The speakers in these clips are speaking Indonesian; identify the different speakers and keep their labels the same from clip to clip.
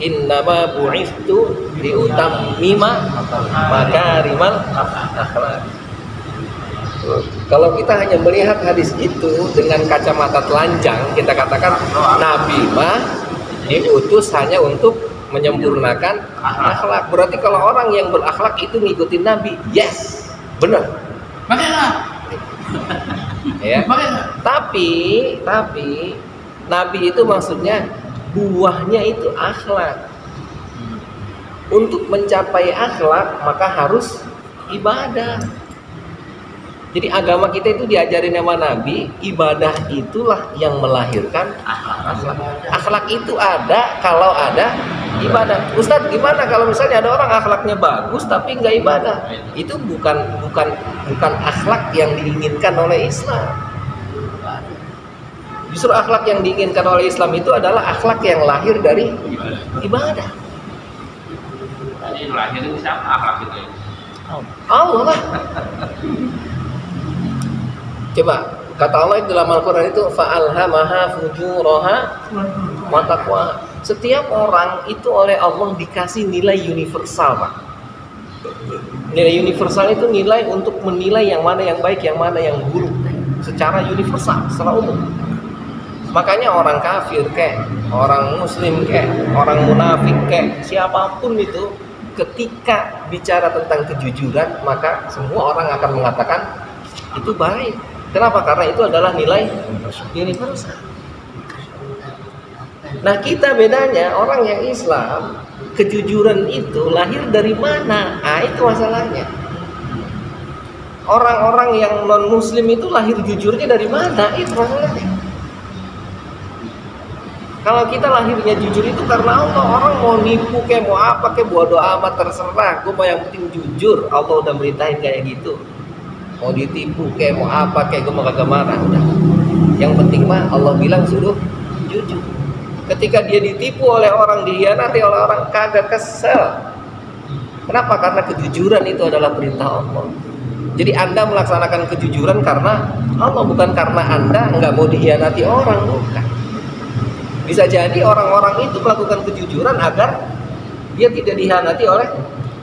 Speaker 1: innama bu'istu liutammima makarimal akhlak. Kalau kita hanya melihat hadis itu dengan kacamata telanjang, kita katakan Nabi mah diutus hanya untuk menyempurnakan akhlak. Berarti kalau orang yang berakhlak itu ngikutin Nabi, yes, benar. Ya. Tapi Nabi itu maksudnya buahnya itu akhlak. Untuk mencapai akhlak maka harus ibadah. Jadi agama kita itu diajarin sama Nabi, ibadah itulah yang melahirkan akhlak. Akhlak itu ada kalau ada ibadah. Ustadz, gimana kalau misalnya ada orang akhlaknya bagus tapi nggak ibadah? Itu bukan akhlak yang diinginkan oleh Islam. Justru akhlak yang diinginkan oleh Islam itu adalah akhlak yang lahir dari ibadah.
Speaker 2: Jadi lahir itu siapa akhlak itu?
Speaker 1: Allah lah. Coba kata Allah dalam Al-Quran itu fa'alhamaha fujuraha wa taqwa. Setiap orang itu oleh Allah dikasih nilai universal, Pak. Nilai universal itu nilai untuk menilai yang mana yang baik, yang mana yang buruk secara universal, secara umum. Makanya orang kafir kek, orang muslim kek, orang munafik kek, siapapun itu ketika bicara tentang kejujuran maka semua orang akan mengatakan itu baik. Kenapa? Karena itu adalah nilai universal. Nah, kita bedanya orang yang Islam, kejujuran itu lahir dari mana? Ah, itu masalahnya. Orang-orang yang non muslim itu lahir jujurnya dari mana? Itu masalahnya. Kalau kita lahirnya jujur itu karena Allah. Orang mau nipu kayak mau apa kayak bodo amat terserah. Gue mau yang penting jujur. Allah udah merintahin kayak gitu. Mau ditipu kayak mau apa kayak gue mau kagak marah udah. Yang penting mah Allah bilang suruh jujur. Ketika dia ditipu oleh orang, dihianati oleh orang, kagak kesel. Kenapa? Karena kejujuran itu adalah perintah Allah. Jadi Anda melaksanakan kejujuran karena Allah, bukan karena Anda nggak mau dihianati orang, bukan. Bisa jadi orang-orang itu melakukan kejujuran agar dia tidak dihianati oleh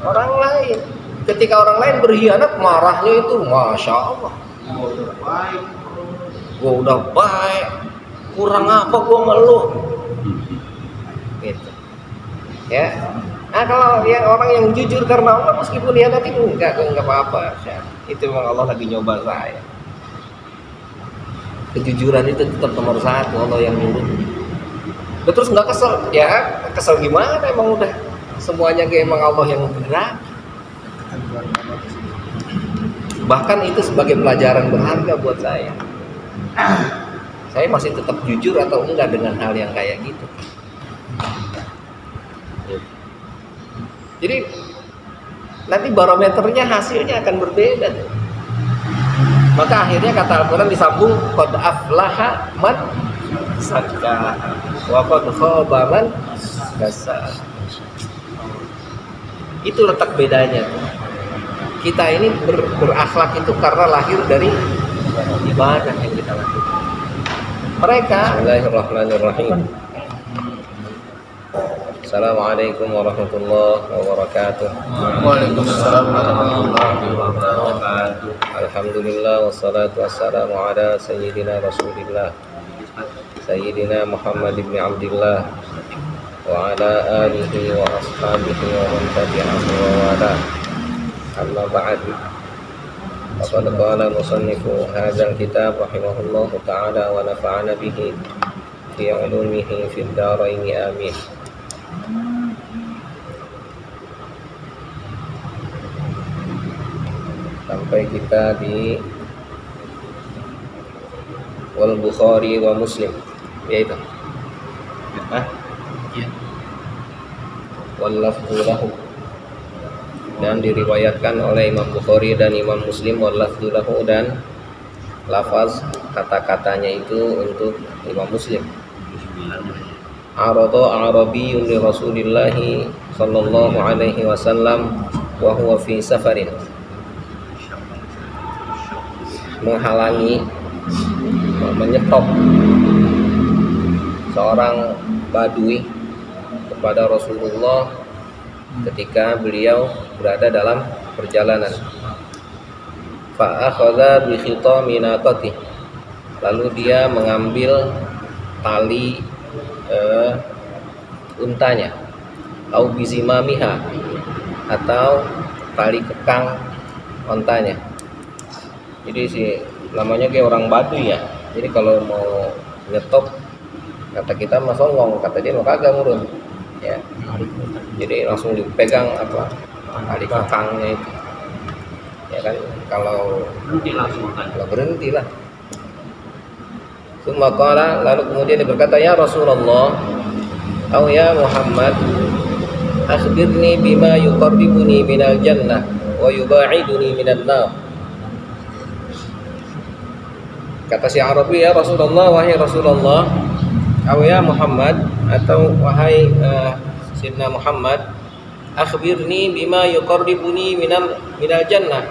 Speaker 1: orang lain. Ketika orang lain berkhianat, marahnya itu Masya Allah, gue udah baik, kurang apa gue meluk gitu. Ya. Nah, kalau yang orang yang jujur karena Allah, meskipun hianati enggak apa-apa ya. Itu memang Allah lagi nyoba saya. Kejujuran itu tetap nomor satu, Allah yang nyuruh. Terus nggak kesel, ya kesel gimana, emang udah semuanya kayak emang Allah yang bergerak. Bahkan itu sebagai pelajaran berharga buat saya. Saya masih tetap jujur atau enggak dengan hal yang kayak gitu. Jadi nanti barometernya, hasilnya akan berbeda. Maka akhirnya kata Al-Quran disambung qad aflaha man zakkaha wa qad khaba man dassaha. Itu letak bedanya. Kita ini berakhlak itu karena lahir dari ibadah yang kita lakukan. Mereka, Bismillahirrahmanirrahim. Assalamualaikum warahmatullahi wabarakatuh.
Speaker 2: Waalaikumsalam warahmatullahi wabarakatuh.
Speaker 1: Alhamdulillah wassalatu wassalamu ala sayyidina Rasulillah Sayyidina Muhammad ibn Abdillah wa ala alihi wa ashabihi wa man tabi'ahu wa wala. Amma ba'd. Faqad qala musannifu hadzal kitab rahimahullahu ta'ala wa nafa'ana bihi fi 'ulumihi fid dharain amin. Sampai kita di wal Bukhari wa Muslim, yaitu wal lafzu lahu, dan diriwayatkan oleh Imam Bukhari dan Imam Muslim, wal lafzu lahu, dan lafaz kata-katanya itu untuk Imam Muslim. Arada Arabiyyun li Rasulillahi sallallahu alaihi wasallam wa huwa fi safarin. Menghalangi, menyetop seorang badui kepada Rasulullah ketika beliau berada dalam perjalanan. Fa akhadha bi khitami naqati, lalu dia mengambil tali untanya, au bizimamiha, atau tali kekang ontanya. Jadi namanya kayak orang Baduy ya. Jadi kalau mau nyetop, kata kita mah songong, kata dia mah kagak ngurun ya. Jadi langsung dipegang apa tali kekangnya itu ya kan. Kalau
Speaker 2: Berhenti langsung kan.
Speaker 1: kalau berhenti lah. Summa qala, lalu kemudian dia berkata, ya Rasulullah, atau ya Muhammad, akhbirni bima yuqarribuni minal jannah wa yuba'iduni minan nar. Kata si Arabi, ya Rasulullah, wahai Rasulullah, atau ya Muhammad, atau wahai Sayyidina Muhammad, akhbirni bima yuqarribuni minal jannah.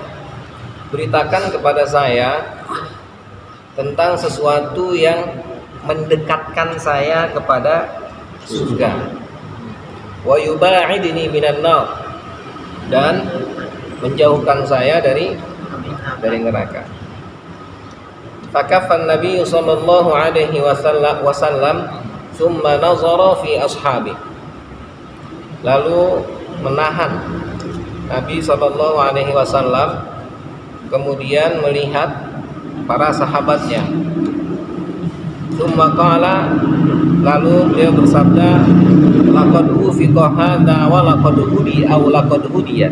Speaker 1: Beritakan kepada saya tentang sesuatu yang mendekatkan saya kepada surga. Wa yuba'idni minan nar, dan menjauhkan saya dari neraka. Fakafan Nabi sallallahu alaihi wasallam thumma nazara fi ashabi. Lalu menahan Nabi sallallahu alaihi wasallam, kemudian melihat para sahabatnya. Tsumma qala, lalu beliau bersabda, laqad ufiqa hadza wa laqad hudi aw laqad hudiya.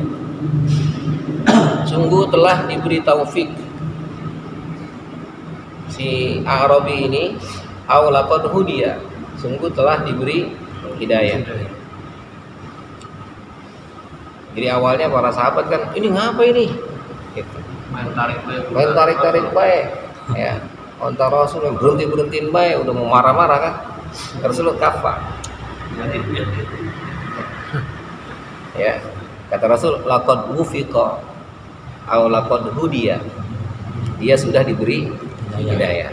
Speaker 1: Sungguh telah diberi taufik si Arabi ini, aw laqad hudiya, sungguh telah diberi hidayah. Jadi awalnya para sahabat kan, ini ngapa ini? Gitu.
Speaker 2: Main
Speaker 1: tarik baik ya. Onta Rasul yang berhentiin baik, udah mau marah-marah kan. Rasul kafa ya. Kata Rasul, laqad wufiqa aw laqad hudiya, dia sudah diberi hidayah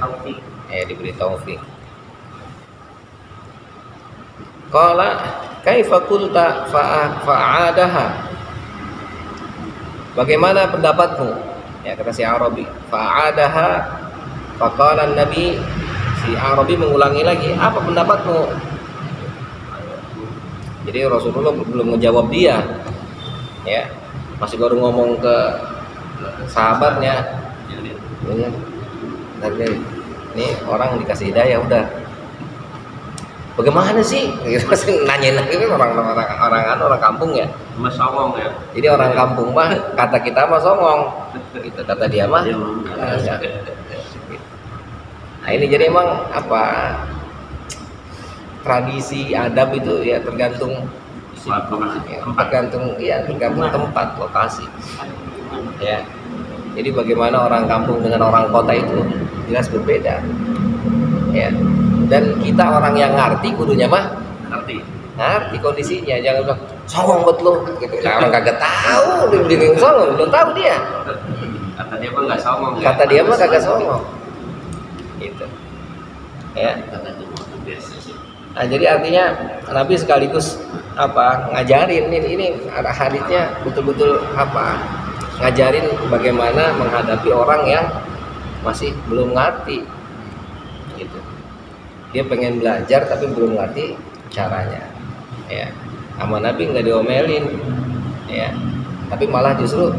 Speaker 1: ya, diberi taufik. Qala kaifa qulta fa'adaha, bagaimana pendapatmu? Ya, kata si Arabi, fa'adaha, faqala Nabi, si Arabi mengulangi lagi, apa pendapatmu? Jadi Rasulullah belum menjawab dia ya, masih baru ngomong ke sahabatnya ya. Ini orang dikasih hidayah udah, bagaimana sih? Nanyain lagi kan orang kampung ya.
Speaker 2: Mas songong ya.
Speaker 1: Jadi orang kampung mah kata kita mah songong, gitu kata dia mah. Nah ini jadi emang apa, tradisi adab itu ya tergantung tempat lokasi ya. Jadi bagaimana orang kampung dengan orang kota itu jelas berbeda ya. Dan kita orang yang ngerti kudunya mah ngerti kondisinya, jangan bilang songong buat lo gitu. Nah, orang kagak tahu dia songong, belum tahu dia.
Speaker 2: Kata dia mah nggak songong.
Speaker 1: Kata dia mah kagak songong. Gitu. Ya. Nah, jadi artinya Nabi sekaligus apa? Ngajarin ini ada hadisnya betul-betul apa? Ngajarin bagaimana menghadapi orang yang masih belum ngerti. Gitu. Dia pengen belajar tapi belum ngerti caranya. Ya, sama Nabi nggak diomelin, ya, tapi malah justru,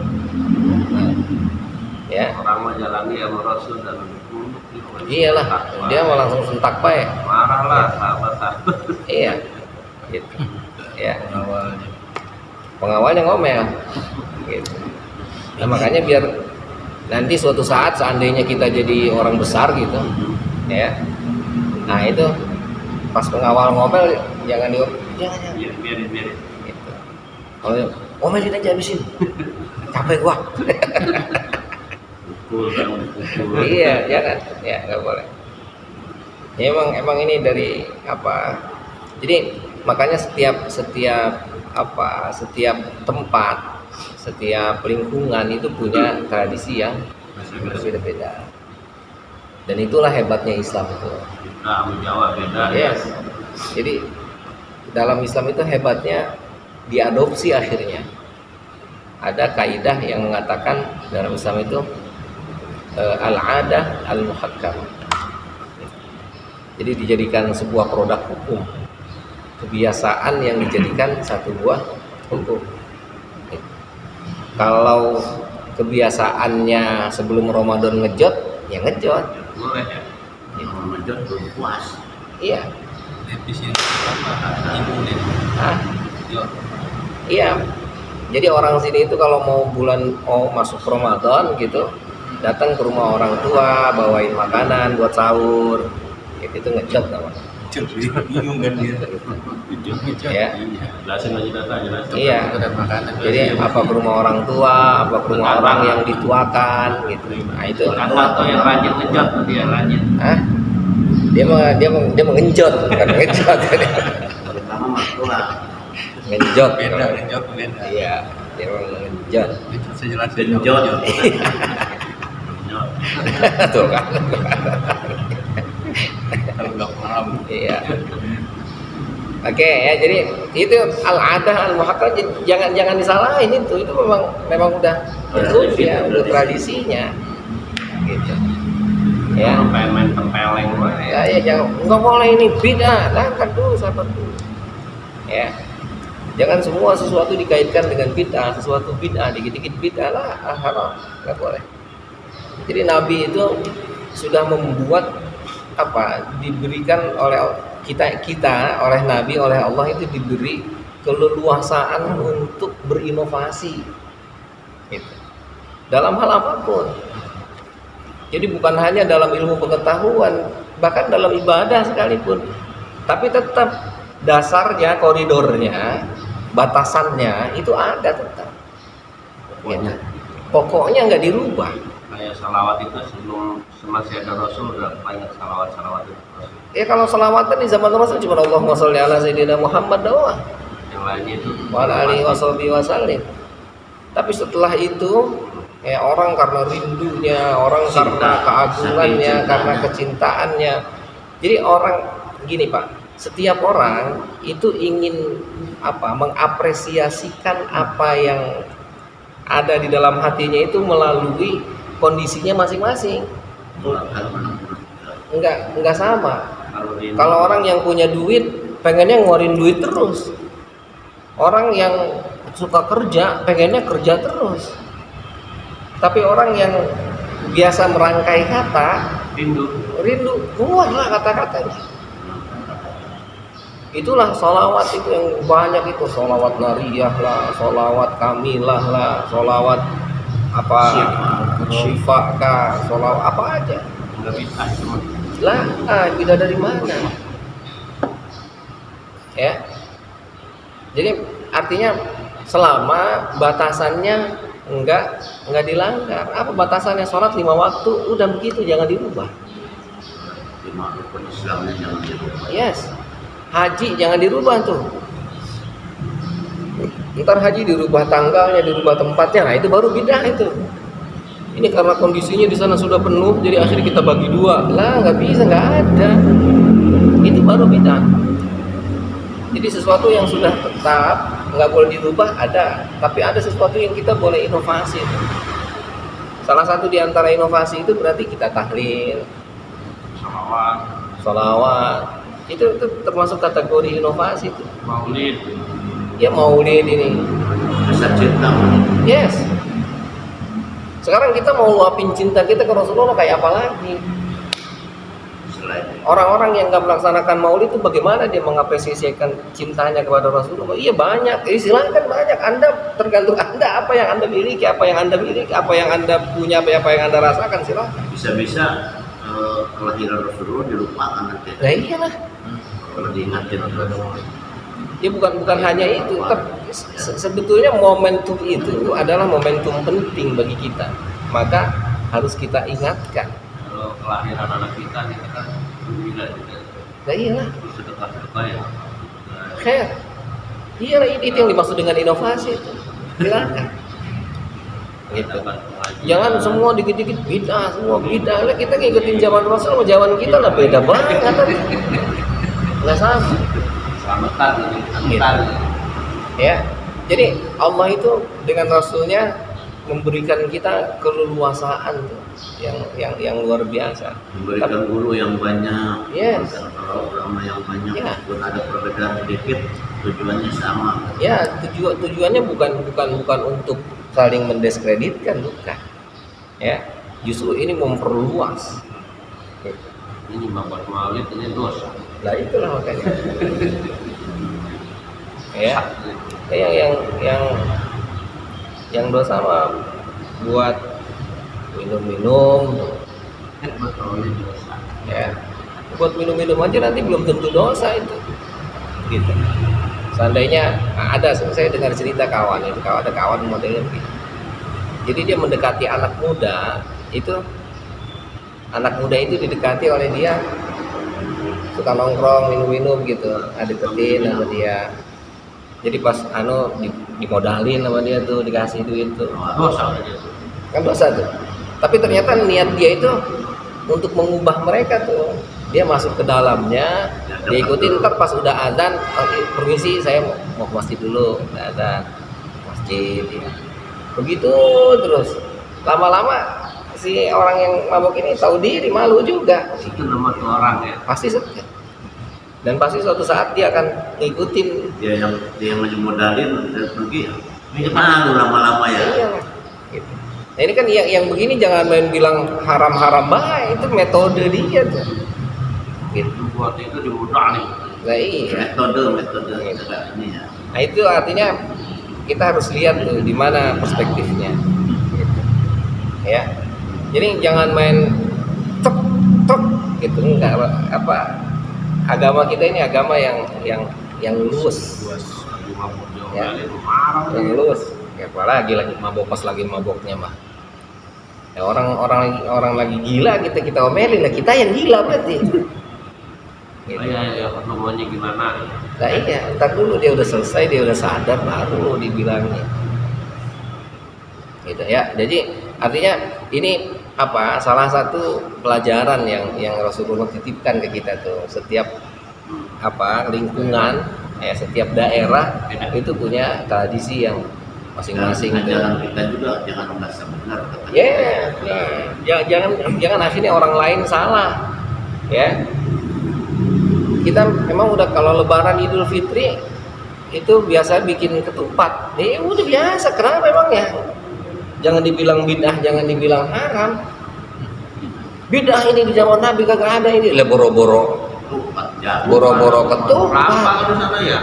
Speaker 1: ya.
Speaker 2: Orang mau jalani sama Rasul dan
Speaker 1: Iyalah, dia malah langsung sentak baik.
Speaker 2: Marahlah sahabat.
Speaker 1: Iya, gitu. Ya. Pengawalnya ngomel, gitu. Nah makanya biar nanti suatu saat seandainya kita jadi orang besar gitu, ya. Nah itu pas pengawal ngomel jangan biarin gitu. Kalau ngomelin aja habisin, capek gua. Iya jangan, ya nggak boleh. Ya, emang ini dari apa? Jadi makanya setiap tempat, setiap lingkungan itu punya tradisi yang berbeda-beda. Dan itulah hebatnya Islam itu.
Speaker 2: Nah, menjawab beda.
Speaker 1: Yes. Jadi dalam Islam itu hebatnya diadopsi akhirnya. Ada kaidah yang mengatakan dalam Islam itu al-adah al-muhakkamah. Jadi dijadikan sebuah produk hukum, kebiasaan yang dijadikan satu buah hukum. Kalau kebiasaannya sebelum Ramadan ngejot, ya ngejot.
Speaker 2: Boleh ya. Ngejot belum puas.
Speaker 1: Iya.
Speaker 3: Efisien ibunya.
Speaker 1: Iya. Jadi orang sini itu kalau mau masuk Ramadan gitu, datang ke rumah orang tua, bawain makanan buat sahur. Itu ngejot namanya.
Speaker 3: Bingung kan dia.
Speaker 1: Ya.
Speaker 2: Jelasin aja data, jelasin.
Speaker 1: Iya. Jadi apa ke rumah orang tua, apa ke rumah orang yang dituakan gitu. Nah itu.
Speaker 2: Atau yang rajin ngejot, dia rajin.
Speaker 1: Hah? Dia mengenjot, bukan ngejot.
Speaker 2: Pertama mertua.
Speaker 1: Ngenjot.
Speaker 3: Beda, ngejot beda.
Speaker 1: Iya, dia mengenjot.
Speaker 3: Itu saya jelasin.
Speaker 2: Genjot.
Speaker 1: Tuh kan.
Speaker 3: Kalau nggak paham.
Speaker 1: Iya. Oke ya, jadi itu al-adah al-muhakkam, jangan disalahin itu memang udah ya, udah tradisinya. Gitu. Ya.
Speaker 2: Kalau pengen main tempeleng boleh.
Speaker 1: Ya jangan, nggak boleh ini bid'ah, kan dulu sabar dulu. Ya. Jangan semua sesuatu dikaitkan dengan bid'ah, sesuatu bid'ah, dikit-dikit bid'ah lah, haram, nggak boleh. Jadi Nabi itu sudah membuat diberikan oleh kita oleh Nabi, oleh Allah itu diberi keleluasaan untuk berinovasi gitu. Dalam hal apapun. Jadi bukan hanya dalam ilmu pengetahuan, bahkan dalam ibadah sekalipun. Tapi tetap dasarnya, koridornya, batasannya itu ada tetap. Gitu. Pokoknya nggak dirubah.
Speaker 2: Kayak salawat itu sebelum masih ada Rasul udah banyak salawat itu.
Speaker 1: Ya kalau salawatan di zaman Rasul cuma Allahumma sholli ala sayyidina Muhammad doang.
Speaker 2: Yang lainnya itu
Speaker 1: Wa alihi wasallim. Tapi setelah itu ya orang karena rindunya, orang karena keagungannya, karena kecintaannya. Jadi orang gini Pak, setiap orang itu ingin mengapresiasikan apa yang ada di dalam hatinya itu melalui kondisinya masing-masing. Enggak sama. Kalau orang yang punya duit pengennya ngeluarin duit terus. Orang yang suka kerja pengennya kerja terus. Tapi orang yang biasa merangkai kata rindu keluarlah kata-katanya. Itulah sholawat itu yang banyak itu, sholawat nariyah lah, sholawat kamilah lah, sholawat syifa kah, sholawat apa aja.
Speaker 2: nggak bisa cuma
Speaker 1: Lah, bila dari mana? Ya. Jadi artinya selama batasannya enggak dilanggar. Apa batasannya? Sholat 5 waktu, udah begitu, jangan dirubah.
Speaker 2: lima rukun Islamnya jangan dirubah.
Speaker 1: Yes. Haji jangan dirubah tuh. Ntar haji dirubah tanggalnya, dirubah tempatnya, nah itu baru bid'ah itu. Ini karena kondisinya di sana sudah penuh, jadi akhirnya kita bagi dua. Lah, nggak bisa, nggak ada. Itu baru bid'ah. Jadi sesuatu yang sudah tetap nggak boleh dirubah ada, tapi ada sesuatu yang kita boleh inovasi. Salah satu di antara inovasi itu berarti kita tahlil, sholawat. Itu termasuk kategori inovasi itu.
Speaker 2: Maulid,
Speaker 1: Ya maulid ini.
Speaker 2: kisah cinta.
Speaker 1: Yes. Sekarang kita mau luapin cinta kita ke Rasulullah kayak apa lagi?
Speaker 2: Selain
Speaker 1: Orang-orang yang nggak melaksanakan maulid itu bagaimana dia mengapresiasikan cintanya kepada Rasulullah? Iya banyak, silakan banyak. Anda tergantung Anda, apa yang Anda miliki, apa yang Anda miliki, apa yang Anda punya, apa yang Anda rasakan, silakan.
Speaker 2: bisa-bisa kelahiran Rasulullah dilupakan nanti.
Speaker 1: Nah iyalah.
Speaker 2: Kalau diingatin
Speaker 1: Ya bukan hanya itu, sebetulnya momentum itu adalah momentum penting bagi kita. Maka harus kita ingatkan.
Speaker 2: kalau kelahiran anak kita kan gembira juga.
Speaker 1: Nah iyalah.
Speaker 2: Sedekah ya.
Speaker 1: Khair. Iyalah itu yang dimaksud dengan inovasi itu. Silakan. Gitu. Jangan semua dikit-dikit bid'ah, semua bid'ah. Lah kita ngikutin zaman Rasul sama zaman kita lah beda banget. Enggak sama.
Speaker 2: Angkutan ini, angkutan.
Speaker 1: Ya. Jadi Allah itu dengan Rasulnya memberikan kita keleluasaan tuh, yang luar biasa.
Speaker 2: Memberikan guru yang banyak,
Speaker 1: Yes.
Speaker 2: kalau ulama yang banyak,
Speaker 1: Ya.
Speaker 2: pun ada perbedaan sedikit, tujuannya sama.
Speaker 1: Ya, tujuannya bukan untuk saling mendiskreditkan, bukan. Ya, justru ini memperluas.
Speaker 2: Ini membuat maulid ini dosa.
Speaker 1: Nah, itulah makanya. Ya, yang dosa mah buat minum-minum,
Speaker 2: Buat maulid dosa.
Speaker 1: ya. Buat minum-minum aja nanti belum tentu dosa itu. Gitu. Seandainya ada, saya dengar cerita kawan itu, ada kawan modelnya begitu. Jadi dia mendekati anak muda itu, didekati oleh dia, suka nongkrong minum-minum gitu, deketin sama dia. Jadi pas dimodalin sama dia tuh, dikasih duit tuh,
Speaker 2: Dosa aja.
Speaker 1: kan dosa tuh. Tapi ternyata niat dia itu untuk mengubah mereka tuh. Dia masuk ke dalamnya, dia ikutin, ntar pas udah azan, permisi saya mau ke masjid dulu, udah azan masjid ya. Begitu terus, lama-lama si orang yang mabok ini tahu diri, malu juga,
Speaker 2: Itu nama tuh orang ya.
Speaker 1: pasti setia. Dan pasti suatu saat dia akan ngikutin.
Speaker 2: Dia yang modalin dan pergi. Ini malu lama-lama ya.
Speaker 1: Iya, gitu. Nah ini kan yang begini jangan main bilang haram-haram baik, itu metode dia tuh. Gitu.
Speaker 2: Buat itu dimodalin.
Speaker 1: Nah iya.
Speaker 2: Metode ini ya.
Speaker 1: Nah itu artinya kita harus lihat tuh di mana perspektifnya. Gitu. Ya. Jadi jangan main tok gitu, enggak apa. Agama kita ini agama yang luas.
Speaker 2: Lagi mabuk
Speaker 1: Ya.
Speaker 2: diomelin, marah.
Speaker 1: Yang luas. Ya, apalagi lagi mabok, pas lagi maboknya mah. Ya, orang lagi gila kita omelin, lah kita yang gila berarti. Gitu.
Speaker 2: Ya, ketemuannya gimana?
Speaker 1: Nah iya, ntar dulu dia udah selesai, dia udah sadar, baru dibilangnya. Gitu ya. Jadi artinya ini salah satu pelajaran yang Rasulullah titipkan ke kita tuh. Setiap lingkungan, setiap daerah itu punya tradisi yang masing-masing.
Speaker 2: Ajaran kita juga jangan merasa benar.
Speaker 1: Jangan akhirnya orang lain salah. Ya. Kita memang udah kalau Lebaran Idul Fitri itu biasa bikin ketupat. Udah biasa. Kenapa memang ya? Jangan dibilang bid'ah, jangan dibilang haram. Bid'ah ini di zaman Nabi kagak ada ini. Lah boro-boro ketupat.
Speaker 2: Apa di sana ya?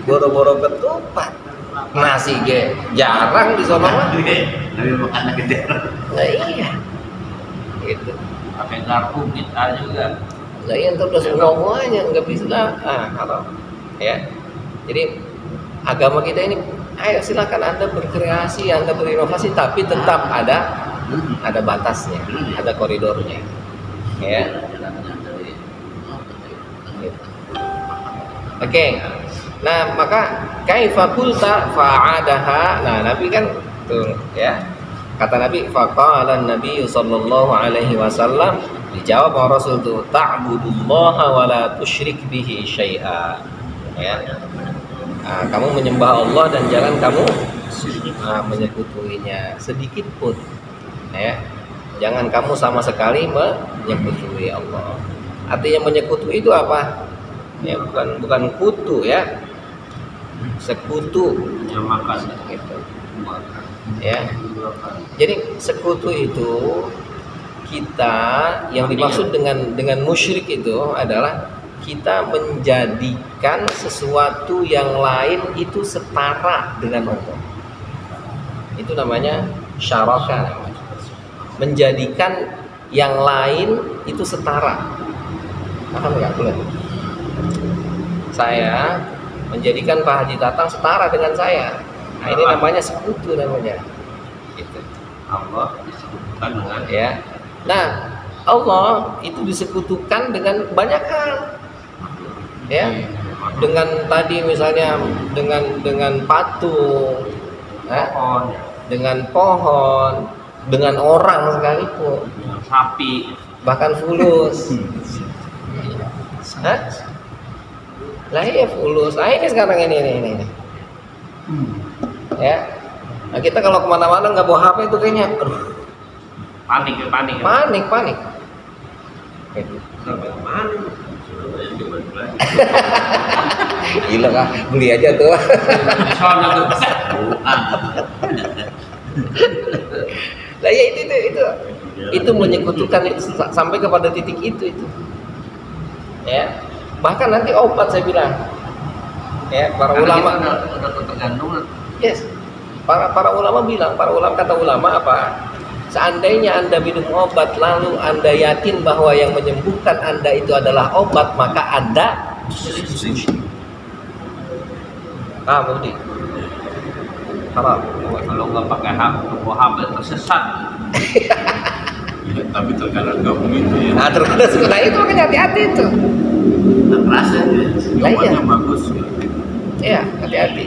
Speaker 1: Boro-boro ketupat. Nasi jarang di sono mah.
Speaker 2: Nabi makannya gede.
Speaker 1: Nah iya. Gitu.
Speaker 2: Pakai garpu kita juga.
Speaker 1: Lah iya, entar udah semuanya nggak bisa haram. Ya. Jadi agama kita ini, ayo silakan Anda berkreasi, Anda berinovasi, tapi tetap ada batasnya, ada koridornya. Ya. Oke. Nah, maka kaifa qulta fa'adaha. Nah, Nabi kan tuh ya. Kata Nabi, faqala Nabi sallallahu alaihi wasallam, dijawab oleh Rasul tuh, ta'budullaha wa la tusyrik bihi syai'a. Ya. Nah, kamu menyembah Allah dan jangan kamu menyekutuinya sedikit pun. Ya. Jangan kamu sama sekali menyekutui Allah. Artinya menyekutui itu apa? Ya, bukan kutu ya. Sekutu.
Speaker 2: Menyamakan
Speaker 1: Gitu. Ya. Jadi sekutu itu kita yang dimaksud dengan musyrik itu adalah kita menjadikan sesuatu yang lain itu setara dengan Allah. Itu namanya syaraka namanya. Menjadikan yang lain itu setara. Paham nggak? Saya menjadikan Pak Haji Tatang setara dengan saya. Nah, ini namanya sekutu namanya. Gitu.
Speaker 2: Allah disebutkan dengan
Speaker 1: Ya. Nah, Allah itu disekutukan dengan banyak hal. Ya. Dengan tadi misalnya dengan patung,
Speaker 2: pohon,
Speaker 1: dengan pohon, dengan orang sekalipun,
Speaker 2: dengan sapi.
Speaker 1: bahkan fulus. Hah? Lah iya fulus. Ah ini sekarang ini. Ya. Nah, kita kalau kemana-mana nggak bawa HP itu kayaknya, aduh,
Speaker 2: Panik.
Speaker 1: panik. Gitu.
Speaker 2: Sampai mana?
Speaker 1: Gila kah? Beli aja tuh.
Speaker 2: Soalnya tuh.
Speaker 1: Lah ya itu menyekutukan itu sampai kepada titik itu. Ya. Bahkan nanti obat saya bilang. Ya, para ulama
Speaker 2: udah tergantung.
Speaker 1: yes. Para ulama bilang, kata ulama apa? Seandainya Anda minum obat lalu Anda yakin bahwa yang menyembuhkan Anda itu adalah obat, maka Anda Budi. Haram.
Speaker 2: Kalau nggak pakai HP tersesat.
Speaker 3: Ya, tapi terkadang nggak begitu ya.
Speaker 1: Nah, terus itu makanya hati-hati itu.
Speaker 2: Terasa
Speaker 1: Lah iya.
Speaker 3: Jawabannya bagus.
Speaker 1: Ya, hati-hati.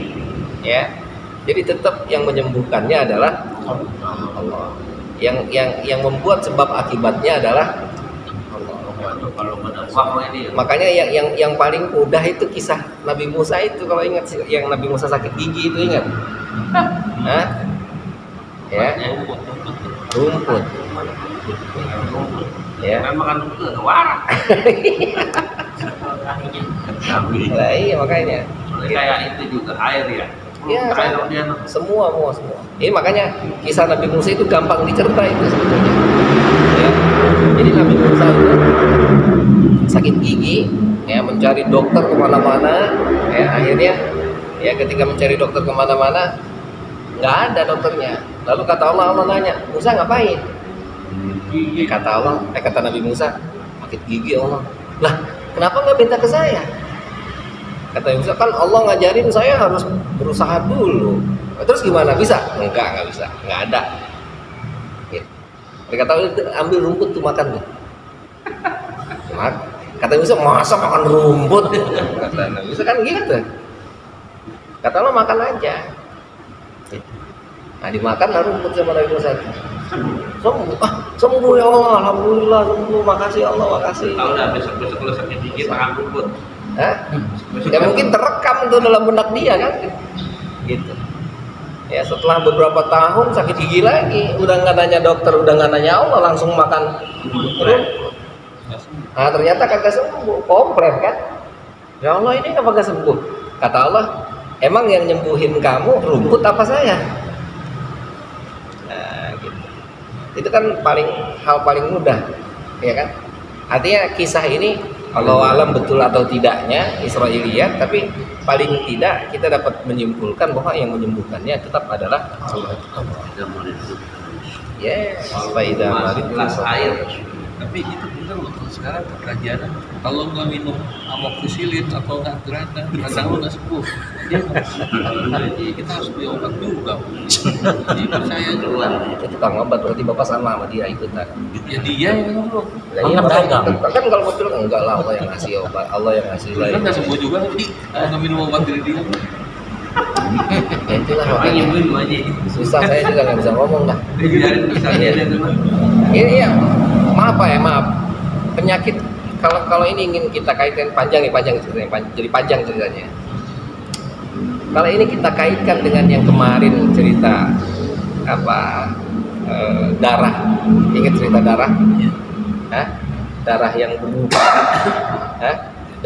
Speaker 1: Ya. Jadi tetap yang menyembuhkannya adalah Allah. Yang membuat sebab akibatnya adalah Allah.
Speaker 2: Kalau pada waktu ini.
Speaker 1: Makanya yang paling mudah itu kisah Nabi Musa itu, kalau ingat yang Nabi Musa sakit gigi itu, ingat? Hah? Ya, rumput. Ya.
Speaker 2: Memang kan itu warak.
Speaker 1: Lah iya makanya.
Speaker 2: Kayak itu juga air ya.
Speaker 1: Ya,
Speaker 2: Air dia
Speaker 1: semua. Ini makanya kisah Nabi Musa itu gampang dicerita itu sebetulnya. Ya. Jadi Nabi Musa itu sakit gigi, ya, mencari dokter kemana-mana, ya, akhirnya ya ketika mencari dokter kemana-mana nggak ada dokternya. Lalu kata Allah nanya, Musa ngapain? Kata Nabi Musa, sakit gigi Allah. Lah, kenapa nggak minta ke saya? Kata Musa, kan Allah ngajarin saya harus berusaha dulu. Terus gimana? Bisa? Enggak bisa. Enggak ada. Gitu. Mereka tahu, ambil rumput tuh makan tuh. Kata Musa, masa makan rumput? Kata Musa kan gitu. Kata Allah makan aja. Gitu. Nah dimakan lah rumput sama Nabi Musa. Sembuh ya Allah, alhamdulillah sembuh, makasih Allah, makasih.
Speaker 2: tahu dah besok kalau sakit gigi makan rumput.
Speaker 1: Hah? Ya mungkin terekam tuh dalam benak dia kan, gitu. Ya setelah beberapa tahun sakit gigi lagi, udah nggak nanya dokter, udah nggak nanya Allah, langsung makan rumput. Nah ternyata kagak sembuh, komplain kan? Ya Allah ini nggak kagak sembuh. Kata Allah, emang yang nyembuhin kamu rumput apa saya? Nah gitu. Itu kan hal paling mudah, ya kan? Artinya kisah ini Allah alam betul atau tidaknya Israiliyat, tapi paling tidak kita dapat menyimpulkan bahwa yang menyembuhkannya tetap adalah Allah. Yes, faida marid
Speaker 2: air.
Speaker 3: Tapi itu benar loh, sekarang kerajaan kalau nggak minum amoxicillin atau nggak geranda, kadang lo nggak sembuh. Jadi kita harus beli obat juga. Jadi percaya
Speaker 2: Keluar.
Speaker 1: itu tukang obat, berarti bapak sama dia ikutan.
Speaker 3: ya dia yang ngomong.
Speaker 1: Nah, iya, kan kalau mau bilang enggak lah, Allah yang ngasih obat, Allah yang ngasih
Speaker 3: Kan nggak sembuh juga, jadi kalau nggak minum obat dari dia.
Speaker 1: Ya itulah
Speaker 2: Orang
Speaker 1: makanya
Speaker 2: nyembuhin aja.
Speaker 1: susah, saya juga nggak bisa ngomong dah.
Speaker 2: Biarin bisa aja teman.
Speaker 1: Ini ya maaf penyakit, kalau ini ingin kita kaitkan panjang ceritanya, jadi panjang ceritanya. Kalau ini kita kaitkan dengan yang kemarin cerita darah, ingat cerita darah? Hah? Darah yang dimudahkan,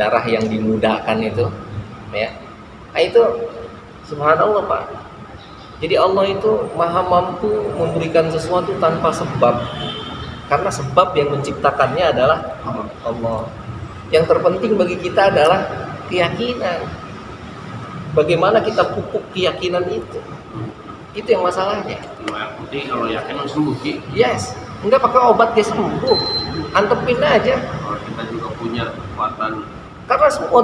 Speaker 1: darah yang dimudahkan itu, ya. Nah, itu subhanallah Pak. Jadi Allah itu maha mampu memberikan sesuatu tanpa sebab, karena sebab yang menciptakannya adalah Allah. Yang terpenting bagi kita adalah keyakinan. Bagaimana kita pupuk keyakinan itu yang masalahnya.
Speaker 2: Yang penting kalau yakin lo sembuh sih.
Speaker 1: Yes, enggak pakai obat dia sembuh, antepin aja.
Speaker 2: Kalau kita juga punya kekuatan.
Speaker 1: Karena semua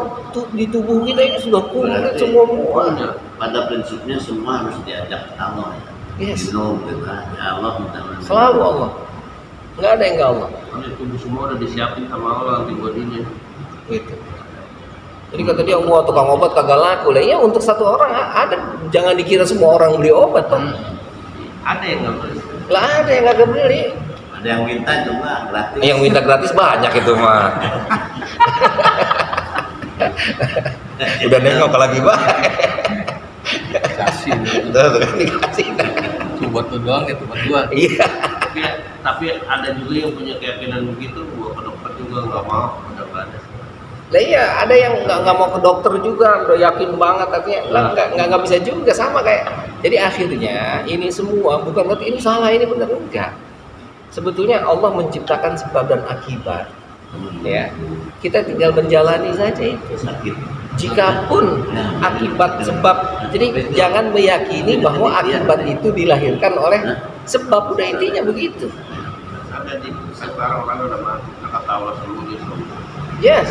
Speaker 1: di tubuh kita ini sudah kuat semua.
Speaker 4: Pada prinsipnya semua harus diajak Allah.
Speaker 1: Yes.
Speaker 4: Minum, ya Allah minta.
Speaker 1: Selalu Allah. Nggak ada yang nggak Allah.
Speaker 2: Kalau tubuh semua udah disiapin sama Allah antibodinya.
Speaker 1: Gitu. Jadi kata dia, wah tukang obat kagak laku. Lah iya, untuk satu orang ada, jangan dikira semua orang beli obat toh.
Speaker 2: Ada yang nggak beli.
Speaker 1: Lah ada yang kagak beli.
Speaker 4: Ada yang minta juga gratis.
Speaker 1: Yang minta gratis banyak itu mah. Udah nengok lagi baik.
Speaker 3: Kasih.
Speaker 1: Dikasih.
Speaker 3: Itu buat lu doang ya, buat gua.
Speaker 1: Iya.
Speaker 2: Tapi ada juga yang punya keyakinan begitu, gua ke dokter juga nggak mau, udah nggak ada.
Speaker 1: Lah iya, ada yang nggak mau ke dokter juga, udah yakin banget, artinya lah nggak bisa juga, sama kayak. Jadi akhirnya ini semua bukan berarti ini salah, ini benar, enggak. Sebetulnya Allah menciptakan sebab dan akibat, ya. Kita tinggal menjalani saja itu.
Speaker 4: Sakit.
Speaker 1: Jikapun akibat sebab, jadi jangan meyakini bahwa akibat itu dilahirkan oleh sebab, udah intinya begitu.
Speaker 2: Ada di sekarang orang udah mati, kata Allah sembuh gitu.
Speaker 1: Yes.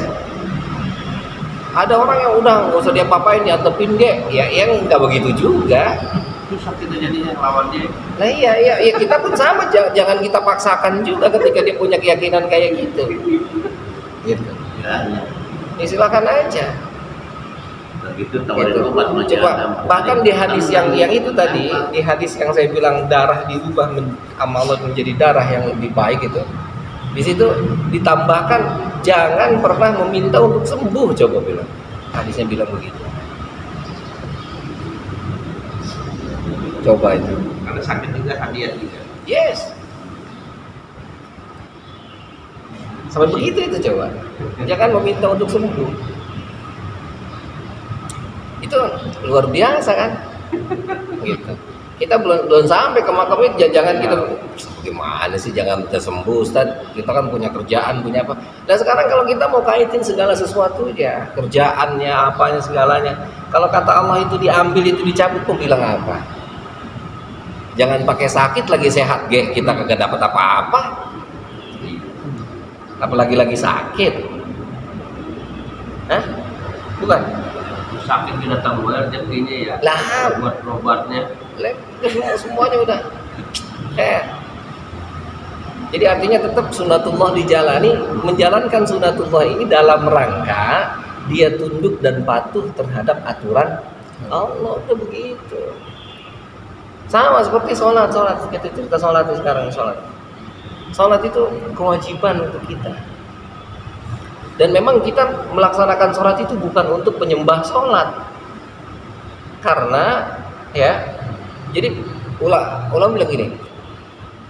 Speaker 1: Ada orang yang udah nggak usah dia papain, diantepin ge, ya yang nggak begitu juga.
Speaker 2: Susah kita jadinya lawan dia.
Speaker 1: Nah iya, kita pun sama, jangan kita paksakan juga ketika dia punya keyakinan kayak gitu. Gitu. Ya silakan aja.
Speaker 4: Begitu tawarin
Speaker 1: Gitu.
Speaker 4: obat macam
Speaker 1: Coba bahkan di hadis yang itu tadi, di hadis yang saya bilang darah dirubah amalan menjadi darah yang lebih baik itu. Di situ ditambahkan jangan pernah meminta untuk sembuh, coba bilang. Hadisnya bilang begitu. Coba itu.
Speaker 2: Karena sakit juga hadiah juga.
Speaker 1: Yes. Sampai begitu itu coba. Jangan meminta untuk sembuh. Itu luar biasa kan? Gitu. Kita belum sampai ke makam itu, jangan kita gimana sih, jangan kita sembuh Ustaz, kita kan punya kerjaan, punya apa. Dan sekarang kalau kita mau kaitin segala sesuatu ya, kerjaannya, apanya, segalanya, kalau kata Allah itu diambil, itu dicabut, pun bilang apa? Jangan pakai sakit lagi sehat, kita kagak dapat apa-apa. Apalagi lagi sakit. Hah? Bukan?
Speaker 2: Sakit kita tambah rezekinya ya.
Speaker 1: Lah,
Speaker 2: buat obatnya.
Speaker 1: Semuanya udah jadi artinya tetap sunatullah dijalani, menjalankan sunatullah ini dalam rangka dia tunduk dan patuh terhadap aturan Allah, udah begitu. Sama seperti sholat, kita cerita sholat sekarang, sholat itu kewajiban untuk kita. Dan memang kita melaksanakan sholat itu bukan untuk penyembah sholat, karena ya, jadi ulama bilang gini,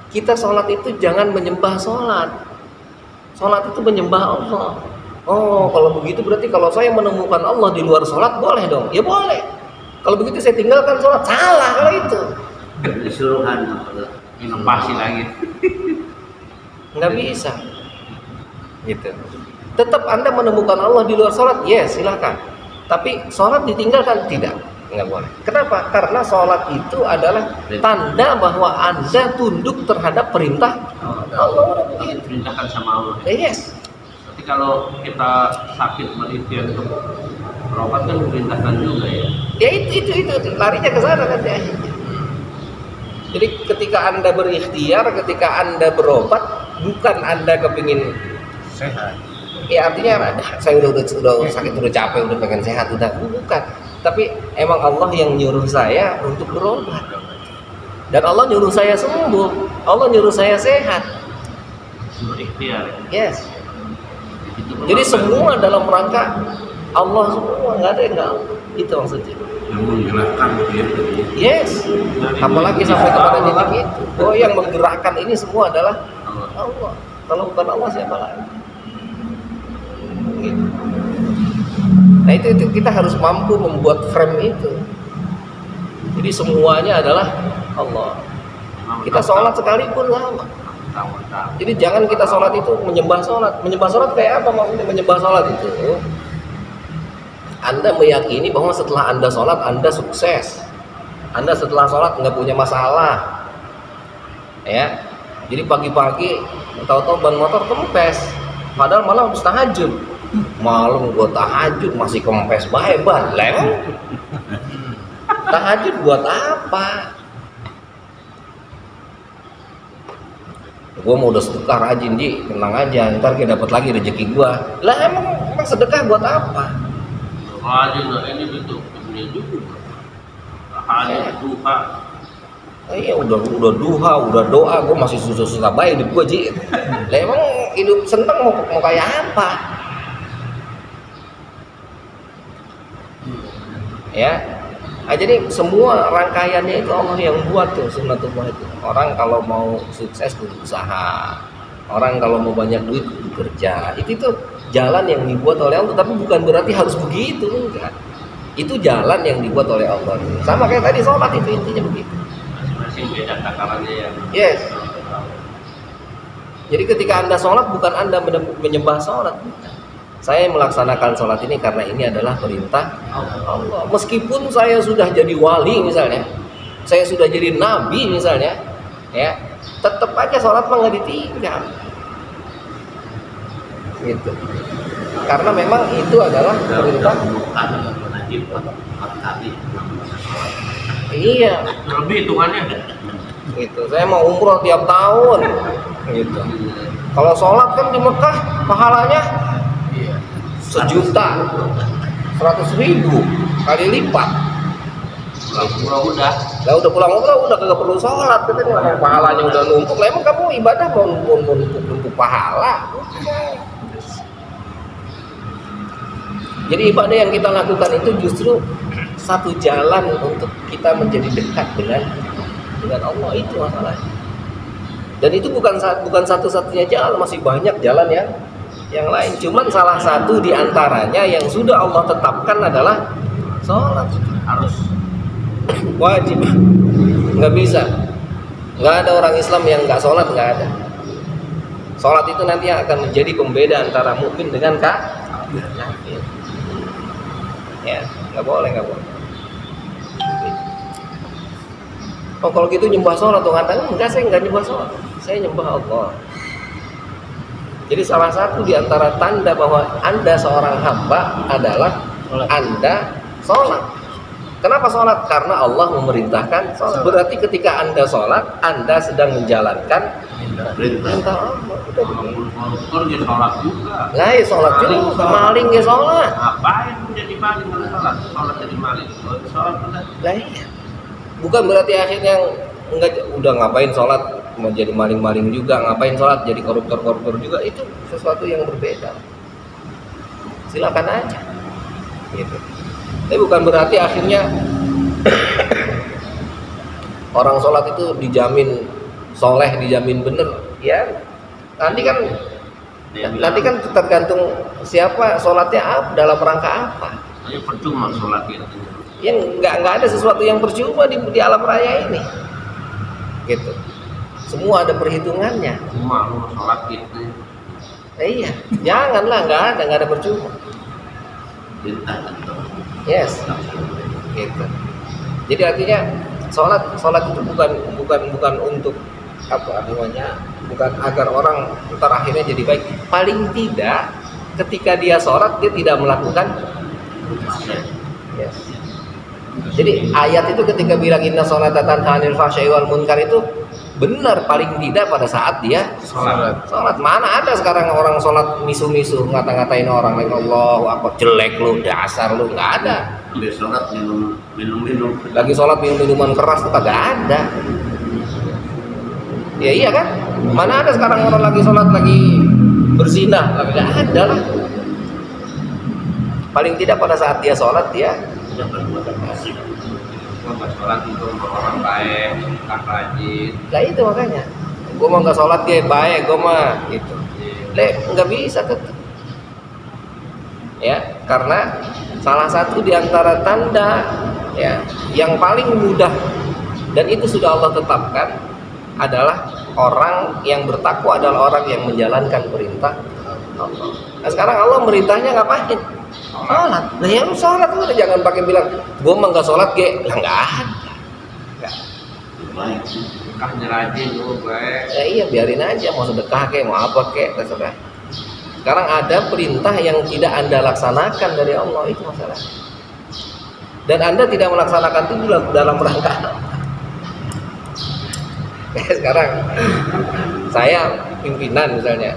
Speaker 1: kita sholat itu jangan menyembah sholat itu menyembah Allah. Oh, kalau begitu berarti kalau saya menemukan Allah di luar sholat boleh dong? Ya boleh. Kalau begitu saya tinggalkan sholat, salah kalau itu.
Speaker 4: Disuruhan
Speaker 2: Inovasi lagi.
Speaker 1: Nggak bisa. Gitu. Tetap Anda menemukan Allah di luar sholat, yes, silakan. Tapi sholat ditinggalkan, tidak, nggak boleh. Kenapa? Karena sholat itu adalah tanda bahwa Anda tunduk terhadap perintah Allah.
Speaker 2: Diperintahkan sama Allah.
Speaker 1: Yes.
Speaker 2: Tapi kalau kita sakit berikhtiar untuk berobat kan diperintahkan juga ya.
Speaker 1: Ya itu larinya ke sana kan ya. Jadi ketika Anda berikhtiar, ketika Anda berobat, bukan Anda kepingin
Speaker 3: Sehat.
Speaker 1: ya, artinya saya udah sakit, udah capek, udah pengen sehat, udah bukan. Tapi emang Allah yang nyuruh saya untuk berobat. Dan Allah nyuruh saya sembuh, Allah nyuruh saya sehat.
Speaker 2: Berikhtiar.
Speaker 1: Yes. Jadi semua dalam rangka Allah semua, nggak ada yang nggak. Itu maksudnya.
Speaker 3: Yang menggerakkan dia.
Speaker 1: Yes. Apalagi sampai kepada titik itu. Oh, yang menggerakkan ini semua adalah Allah. Kalau bukan Allah siapa lagi? Gitu. Nah itu kita harus mampu membuat frame itu. Jadi semuanya adalah Allah. Kita sholat sekalipun sama. Jadi jangan kita sholat itu menyembah sholat. Menyembah sholat kayak apa maksudnya menyembah sholat itu? Anda meyakini bahwa setelah Anda sholat Anda sukses. Anda setelah sholat nggak punya masalah. Ya. Jadi pagi-pagi tahu-tahu ban motor kempes. Padahal malam habis tahajud. Malam gua tahajud masih kempes bae ban. Lem. Tahajud buat apa? Gua mau udah sedekah rajin, Ji, tenang aja, ntar kita dapat lagi rezeki gua. Lah emang sedekah buat apa?
Speaker 2: Rajin ini gitu, ini juga. Hanya duha.
Speaker 1: Iya udah duha, udah doa, gua masih susah-susah baik hidup gua, Ji. Lah emang hidup seneng mau kayak apa? Ya. Nah, jadi semua rangkaiannya itu Allah yang buat tuh sunnatullah itu. Orang kalau mau sukses berusaha, orang kalau mau banyak duit bekerja. Itu tuh jalan yang dibuat oleh Allah, tapi bukan berarti harus begitu, enggak. Itu jalan yang dibuat oleh Allah. Sama kayak tadi sholat itu intinya begitu.
Speaker 2: Masing-masing beda takarannya yang.
Speaker 1: Yes. Jadi ketika Anda sholat bukan Anda menyembah sholat, bukan. Saya melaksanakan sholat ini karena ini adalah perintah Allah. Meskipun saya sudah jadi wali misalnya, saya sudah jadi nabi misalnya, ya, tetap aja sholat mah nggak ditinggal. Gitu. Karena memang itu adalah perintah.
Speaker 4: Wajib 4 kali.
Speaker 1: Iya.
Speaker 2: Lebih hitungannya.
Speaker 1: Gitu. Saya mau umroh tiap tahun. Gitu. Kalau sholat kan di Mekah pahalanya 1.000.000, 100.000 kali lipat.
Speaker 2: Pulang udah.
Speaker 1: Lah udah pulang umroh udah kagak perlu sholat, katanya pahalanya udah numpuk. Lah emang kamu ibadah mau numpuk pahala? Jadi ibadah yang kita lakukan itu justru satu jalan untuk kita menjadi dekat dengan Allah, itu masalahnya. Dan itu bukan satu-satunya jalan, masih banyak jalan yang lain. Cuman salah satu di antaranya yang sudah Allah tetapkan adalah sholat.
Speaker 2: Harus
Speaker 1: Wajib. Nggak bisa. Nggak ada orang Islam yang nggak sholat, nggak ada. Sholat itu nanti akan menjadi pembeda antara mukmin dengan kafir. Ya, nggak boleh. Oh kalau gitu nyembah sholat tuh katakan enggak, saya nggak nyembah sholat, saya nyembah Allah. Jadi salah satu di antara tanda bahwa Anda seorang hamba adalah Anda sholat. Kenapa sholat? Karena Allah memerintahkan sholat. Berarti ketika Anda sholat, Anda sedang menjalankan perintah Allah.
Speaker 2: koruptor dia sholat juga.
Speaker 1: Lah ya sholat juga, maling ya sholat.
Speaker 2: Ngapain jadi maling kalau sholat? Sholat jadi maling. Kalau sholat udah.
Speaker 1: Lah iya. Bukan berarti akhirnya enggak udah ngapain sholat mau jadi maling-maling juga, ngapain sholat jadi koruptor juga, itu sesuatu yang berbeda. Silakan aja. Gitu. Tapi bukan berarti akhirnya orang sholat itu dijamin soleh, dijamin bener. Ya nanti kan tergantung siapa sholatnya dalam rangka apa.
Speaker 2: Hanya percuma sholat gitu.
Speaker 1: Yang nggak ada sesuatu yang percuma di alam raya ini. Gitu. Semua ada perhitungannya.
Speaker 2: Cuma lu sholat gitu.
Speaker 1: Iya, janganlah, nggak ada percuma. Yes, gitu. Jadi artinya sholat itu bukan untuk apa namanya, bukan agar orang ntar akhirnya jadi baik. Paling tidak ketika dia sholat dia tidak melakukan. Yes. Jadi ayat itu ketika bilang inna sholata tanha 'anil fahsya'i wal munkar itu benar paling tidak pada saat dia sholat. Mana ada sekarang orang sholat misu-misu ngata-ngatain orang lain, Allahu akbar, jelek lu, dasar lu, nggak ada.
Speaker 4: Habis sholat minum.
Speaker 1: Lagi sholat minuman keras tuh kagak ada. Ya iya kan? Mana ada sekarang orang lagi sholat lagi berzina, kagak ada lah. Paling tidak pada saat dia sholat dia
Speaker 2: Nggak sholat itu orang baik, nggak rajin.
Speaker 1: lah itu makanya gue mau nggak sholat dia baik, gue mah gitu. Nggak bisa tetap ya, karena salah satu di antara tanda ya yang paling mudah dan itu sudah Allah tetapkan adalah orang yang bertakwa adalah orang yang menjalankan perintah Allah. Nah sekarang Allah merintahnya ngapain? Sholat. Nah yang sholat udah, jangan pakai bilang gue mah nggak sholat ge, lah nggak ada.
Speaker 4: Baik.
Speaker 2: Sedekahnya rajin, lu baik.
Speaker 1: Ya iya biarin aja, mau sedekah ke, mau apa ke, terserah. Sekarang ada perintah yang tidak Anda laksanakan dari Allah, itu masalah. Dan Anda tidak melaksanakan itu dalam rangka apa? Sekarang saya pimpinan misalnya,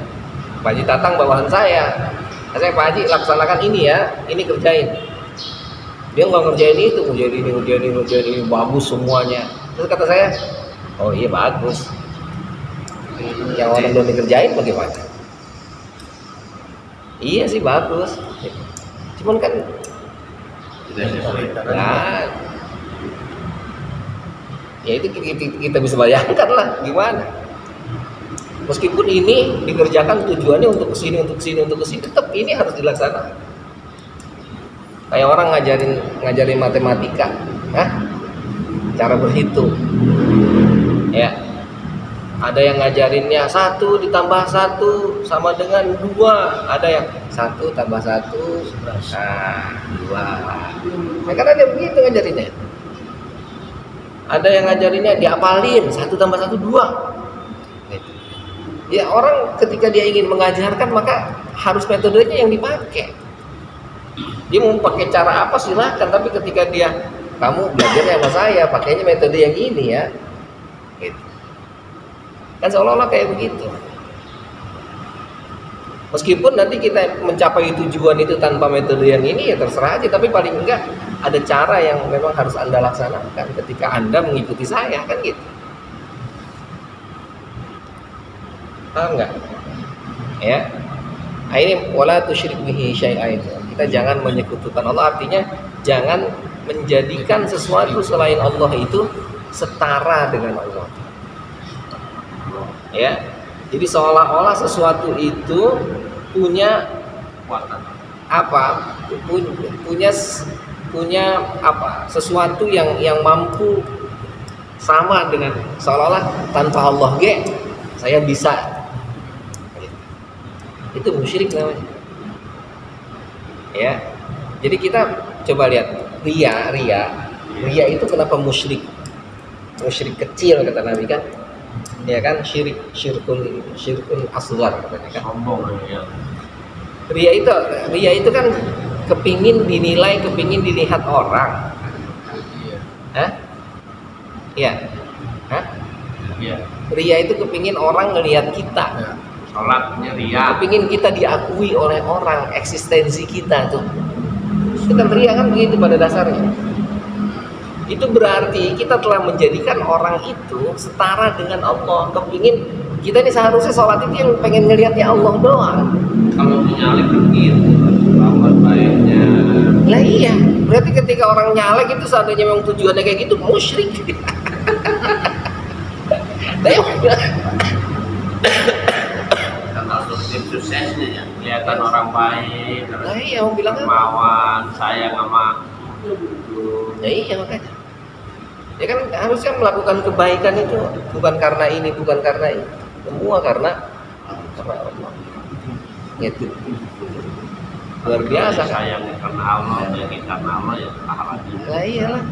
Speaker 1: Pak Haji Tatang bawahan saya Pak Haji laksanakan ini ya, ini kerjain. Dia nggak ngerjain itu, ngerjain ini bagus semuanya. Terus kata saya, oh iya bagus. Yang orang belum dikerjain bagaimana? Iya sih bagus. Cuman kan
Speaker 4: Tidak sesuai.
Speaker 1: Nah, ya itu kita bisa bayangkan lah gimana. Meskipun ini dikerjakan tujuannya untuk kesini, tetap ini harus dilaksanakan. Kayak orang ngajarin matematika, cara berhitung, ya. Ada yang ngajarinnya 1 ditambah 1 sama dengan 2. Ada yang 1 tambah 1, 2. Nah, kan ada begitu ngajarinnya. Ada yang ngajarinnya diapalin 1 tambah 1, 2. Gitu. Ya orang ketika dia ingin mengajarkan maka harus metodenya yang dipakai. Dia mau pakai cara apa silahkan, tapi ketika kamu belajarnya sama saya pakainya metode yang ini ya. Gitu. Kan seolah-olah kayak begitu. Meskipun nanti kita mencapai tujuan itu tanpa metode yang ini ya terserah aja, tapi paling enggak ada cara yang memang harus Anda laksanakan ketika Anda mengikuti saya, kan gitu. Paham enggak? Ya. Nah, ini wala tusyrik bihi syai'a itu. Kita jangan menyekutukan Allah, artinya jangan menjadikan sesuatu selain Allah itu setara dengan Allah. Ya. Jadi seolah-olah sesuatu itu punya apa? Punya apa? Sesuatu yang mampu sama dengan, seolah-olah tanpa Allah saya bisa. Itu musyrik namanya. Ya. Jadi kita coba lihat ria itu kenapa musyrik? Musyrik kecil kata Nabi kan? Ya kan, syirkun asghar katanya kan.
Speaker 2: Sombong ya.
Speaker 1: Ria itu kan kepingin dinilai, kepingin dilihat orang. Hah? Iya. Hah?
Speaker 2: Iya.
Speaker 1: Ria itu kepingin orang ngelihat kita.
Speaker 2: Sholatnya ria.
Speaker 1: Kepingin kita diakui oleh orang, eksistensi kita tuh. Itu kan ria kan begitu pada dasarnya. Itu berarti kita telah menjadikan orang itu setara dengan Allah. Kepingin kita ini seharusnya sholat itu yang pengen ngelihatnya Allah doang.
Speaker 2: Kalau nyalek begitu, amat baiknya.
Speaker 1: Lah iya, berarti ketika orang nyalek itu seandainya memang tujuannya kayak gitu, musyrik.
Speaker 4: Termasuk tim suksesnya ya.
Speaker 2: Kelihatan orang baik,
Speaker 1: Lah iya, mau bilang apa?
Speaker 2: dermawan, sayang sama
Speaker 1: Ya iya makanya. Ya kan harusnya melakukan kebaikan itu bukan karena ini, bukan karena itu. Semua karena Allah. Gitu. Luar biasa kan?
Speaker 2: sayang karena Allah, baik karena Allah ya pahala juga.
Speaker 1: Lah iyalah.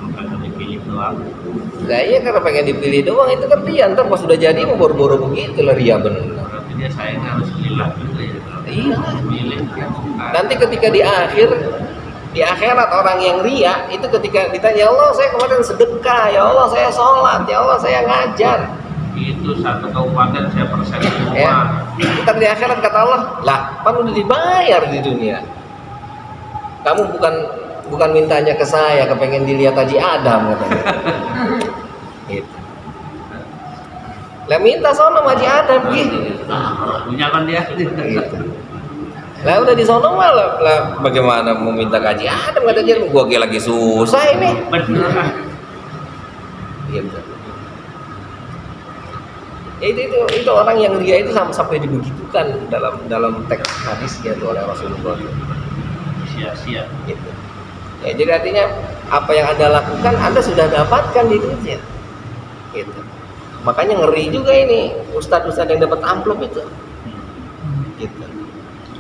Speaker 2: Bukan dipilih doang.
Speaker 1: Lah iya karena pengen dipilih doang, itu kan dia ntar pas sudah jadi mau boro-boro begitu lah ria bener.
Speaker 2: Berarti dia sayang harus lillah juga ya.
Speaker 1: Iya.
Speaker 2: Pilih kan.
Speaker 1: Nanti ketika di akhirat orang yang ria itu ketika ditanya, ya Allah saya kemarin sedekah, ya Allah saya sholat, ya Allah saya ngajar.
Speaker 2: Itu satu kabupaten saya persen semua.
Speaker 1: Ya, ntar di akhirat kata Allah, lah kan udah dibayar di dunia. Kamu bukan mintanya ke saya, kepengen dilihat Haji Adam katanya. Gitu. Lah minta sono Haji Adam gitu.
Speaker 2: Punya kan dia.
Speaker 1: Gitu. Lah udah di sono mah lah bagaimana mau minta ke Haji Adam kata dia, gua lagi susah ini.
Speaker 2: Bener.
Speaker 1: Gitu. Ya itu orang yang ria itu sampai dibegitukan dalam teks hadis ya oleh Rasulullah.
Speaker 2: Sia-sia.
Speaker 1: Gitu. Ya, jadi artinya apa yang Anda lakukan Anda sudah dapatkan di dunia. Gitu. Makanya ngeri juga ini ustadz-ustadz yang dapat amplop itu. Gitu.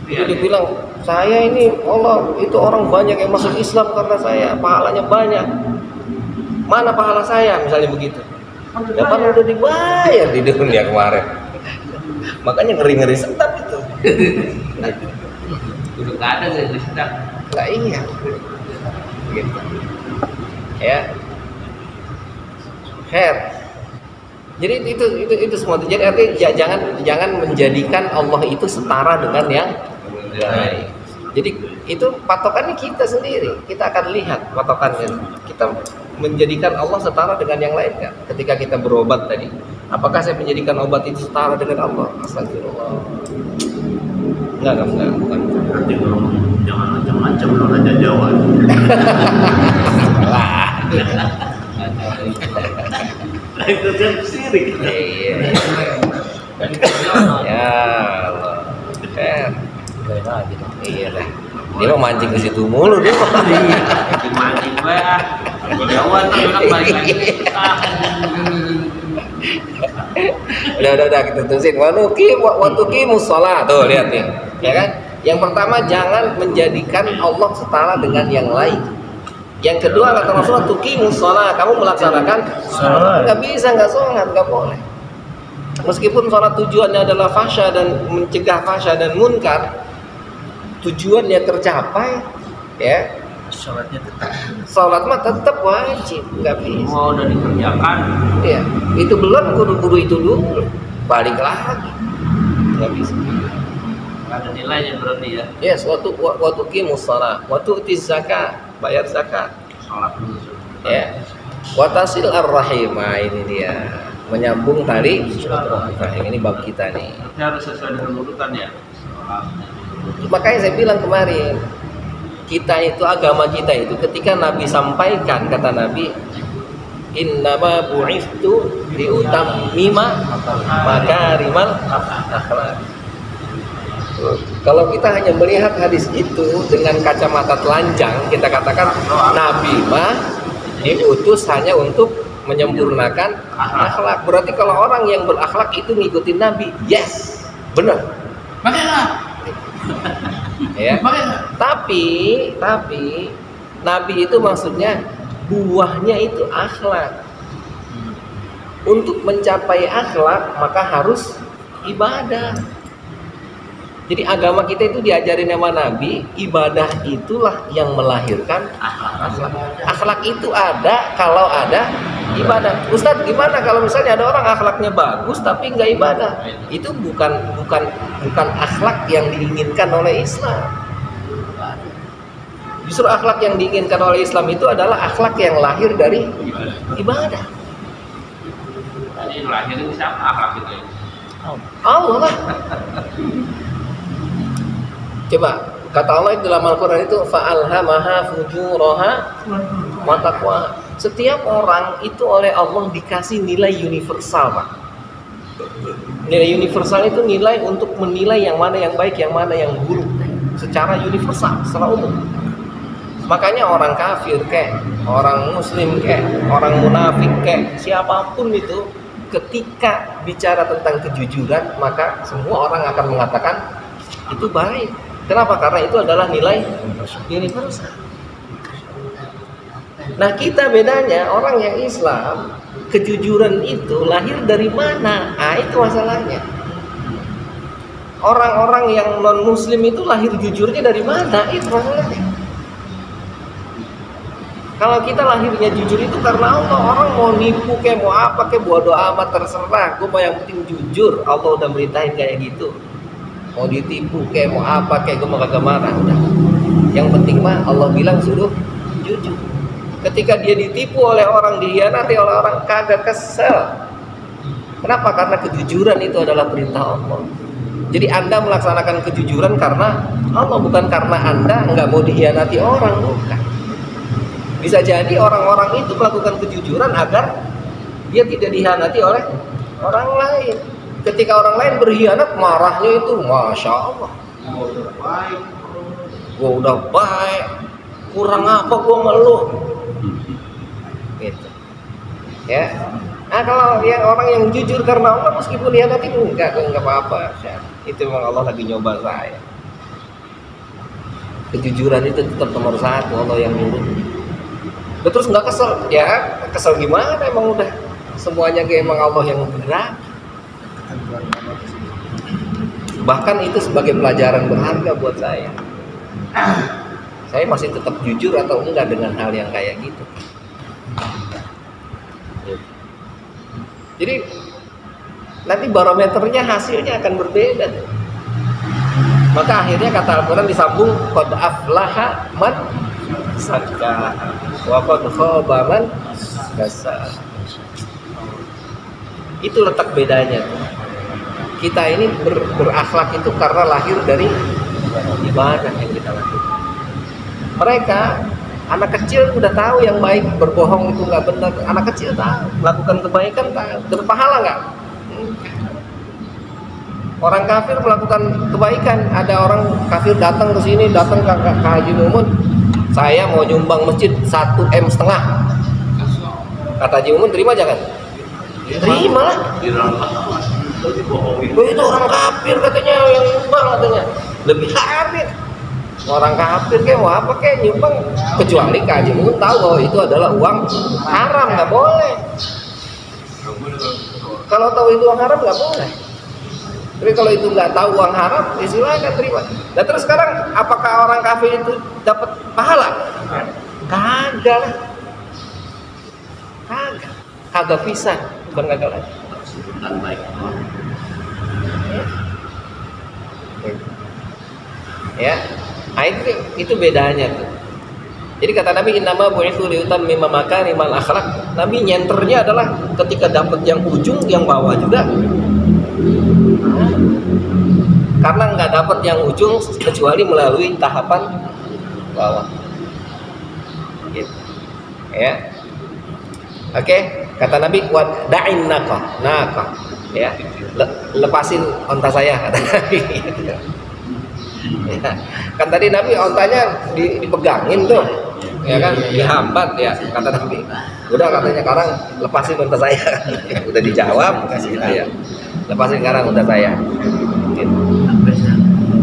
Speaker 1: Itu dibilang saya ini Allah itu orang banyak yang masuk Islam karena saya, pahalanya banyak. Mana pahala saya misalnya begitu? Ya kan udah dibayar di dunia kemarin. Makanya ngeri-ngeri sedap itu.
Speaker 2: Udah gak ada yang sedang.
Speaker 1: Lah iya. Gitu. Ya. Khair. Jadi itu semua. Jadi artinya jangan menjadikan Allah itu setara dengan yang lain. Jadi itu patokannya kita sendiri. Kita akan lihat patokannya. Kita menjadikan Allah setara dengan yang lain kan? Ketika kita berobat tadi, apakah saya menjadikan obat itu setara dengan Allah? Astagfirullah. Enggak, bukan.
Speaker 4: Jangan macam-macam lo Raja Jawa.
Speaker 1: Lah.
Speaker 4: Nah, itu kan sirik.
Speaker 1: Iya. Ya Allah. Fair. Iya dah. Dia mau mancing ke situ mulu dia.
Speaker 2: Mancing gue ah. Jawa terus balik lagi.
Speaker 1: Udah kita terusin. Watuki musola. Tuh lihat nih, ya kan? Yang pertama jangan menjadikan Allah setara dengan yang lain. Yang kedua kata Rasulullah tuki musola, kamu melaksanakan sholat. Nggak bisa nggak sholat, nggak boleh. Meskipun sholat tujuannya adalah fahsya dan mencegah fahsya dan munkar, tujuannya tercapai, ya. Sholat mah tetap wajib, nggak bisa.
Speaker 2: Semua udah dikerjakan.
Speaker 1: Ya, itu belum guru-guru itu dulu, balik lagi, nggak bisa.
Speaker 2: Nggak ada nilainya berarti ya.
Speaker 1: Yes, waktu qimus shalah, waktu utiz zakat, bayar zakat.
Speaker 2: Sholat dulu.
Speaker 1: Ya, watasil ar-rahim, ini dia, menyambung tali rahim. Ini bab kita nih.
Speaker 2: Berarti harus sesuai dengan urutan ya.
Speaker 1: Makanya saya bilang kemarin, kita itu agama kita itu ketika Nabi sampaikan, kata Nabi, innama bu'ithtu liutammima makarimal akhlak. Kalau kita hanya melihat hadis itu dengan kacamata telanjang, kita katakan Nabi mah diutus hanya untuk menyempurnakan akhlak. Berarti kalau orang yang berakhlak itu ngikutin Nabi, yes, benar. Ya. Tapi Nabi itu maksudnya buahnya itu akhlak. Untuk mencapai akhlak maka harus ibadah. Jadi agama kita itu diajarin sama Nabi, ibadah itulah yang melahirkan akhlak. Akhlak itu ada kalau ada ibadah. Ustadz, gimana kalau misalnya ada orang akhlaknya bagus tapi nggak ibadah? Itu bukan akhlak yang diinginkan oleh Islam. Justru akhlak yang diinginkan oleh Islam itu adalah akhlak yang lahir dari ibadah.
Speaker 2: Jadi lahirin siapa akhlak itu ya?
Speaker 1: Allah lah. Coba, kata Allah dalam Al-Quran itu fa'alhamaha fujuraha wa taqwaha. Setiap orang itu oleh Allah dikasih nilai universal, Pak. Nilai universal itu nilai untuk menilai yang mana yang baik, yang mana yang buruk, secara universal, secara umum. Makanya orang kafir kek, orang muslim kek, orang munafik kek, siapapun itu ketika bicara tentang kejujuran, maka semua orang akan mengatakan itu baik. Kenapa? Karena itu adalah nilai universal. Nah, kita bedanya orang yang Islam, kejujuran itu lahir dari mana? Ah, itu masalahnya. Orang-orang yang non muslim itu lahir jujurnya dari mana? Itu masalahnya. Kalau kita lahirnya jujur itu karena Allah. Orang mau nipu kayak mau apa kayak bodo amat, terserah. Gue mau yang penting jujur. Allah udah merintahin kayak gitu. Mau ditipu kayak mau apa kayak gue mau kagak marah udah. Yang penting mah Allah bilang suruh jujur. Ketika dia ditipu oleh orang, dihianati oleh orang, kagak kesel. Kenapa? Karena kejujuran itu adalah perintah Allah. Jadi Anda melaksanakan kejujuran karena Allah, bukan karena Anda nggak mau dihianati orang, bukan. Bisa jadi orang-orang itu melakukan kejujuran agar dia tidak dihianati oleh orang lain. Ketika orang lain berkhianat, marahnya itu Masya Allah, gue udah baik, kurang apa gue meluk gitu. Ya. Nah, kalau yang orang yang jujur karena Allah, meskipun hianati enggak apa-apa ya. Itu memang Allah lagi nyoba saya. Kejujuran itu tetap nomor satu, Allah yang nyuruh. Terus nggak kesel, ya kesel gimana, emang udah semuanya kayak emang Allah yang bergerak. Bahkan itu sebagai pelajaran berharga buat saya. Saya masih tetap jujur atau enggak dengan hal yang kayak gitu. Jadi nanti barometernya, hasilnya akan berbeda. Maka akhirnya kata Al-Quran disambung, qad aflaha man zakkaha wa qad khaba man dassaha. Itu letak bedanya. Kita ini berakhlak itu karena lahir dari ibadah yang kita lakukan. Mereka anak kecil udah tahu yang baik, berbohong itu nggak benar. Anak kecil tahu, melakukan kebaikan tahu, dapat pahala nggak? Orang kafir melakukan kebaikan, ada orang kafir datang ke sini, datang ke Haji Mumun, saya mau nyumbang masjid 1,5 M. Kata Haji Mumun, terima jangan? Terima lah. Itu orang kafir katanya yang nyumbang katanya, lebih kafir. Orang kafir kayak mau apa kayak nyumbang, kecuali Haji Mumun tahu bahwa itu adalah uang haram, nggak boleh. Kalau tahu itu uang haram nggak boleh. Tapi kalau itu nggak tahu uang haram, ya silakan terima. Nah terus sekarang, apakah orang kafir itu dapat pahala? Kagak lah, kagak bisa, bukan kagak lagi.
Speaker 4: Sebutan baik.
Speaker 1: Ya, nah itu bedanya tuh. Jadi kata Nabi, innama bu'itsu liutammima makarimal akhlaq. Nabi nyenternya adalah ketika dapat yang ujung, yang bawah juga. Karena nggak dapat yang ujung kecuali melalui tahapan bawah. Gitu. Ya. Oke, kata Nabi, wada'in naqah. Ya. Lepasin onta saya, kata Nabi. Ya. Kan tadi Nabi ontanya dipegangin tuh, ya kan, dihambat ya, kata Nabi. Udah katanya sekarang lepasin onta saya. Udah dijawab, kasih ya. Lepasin sekarang onta saya. Gitu.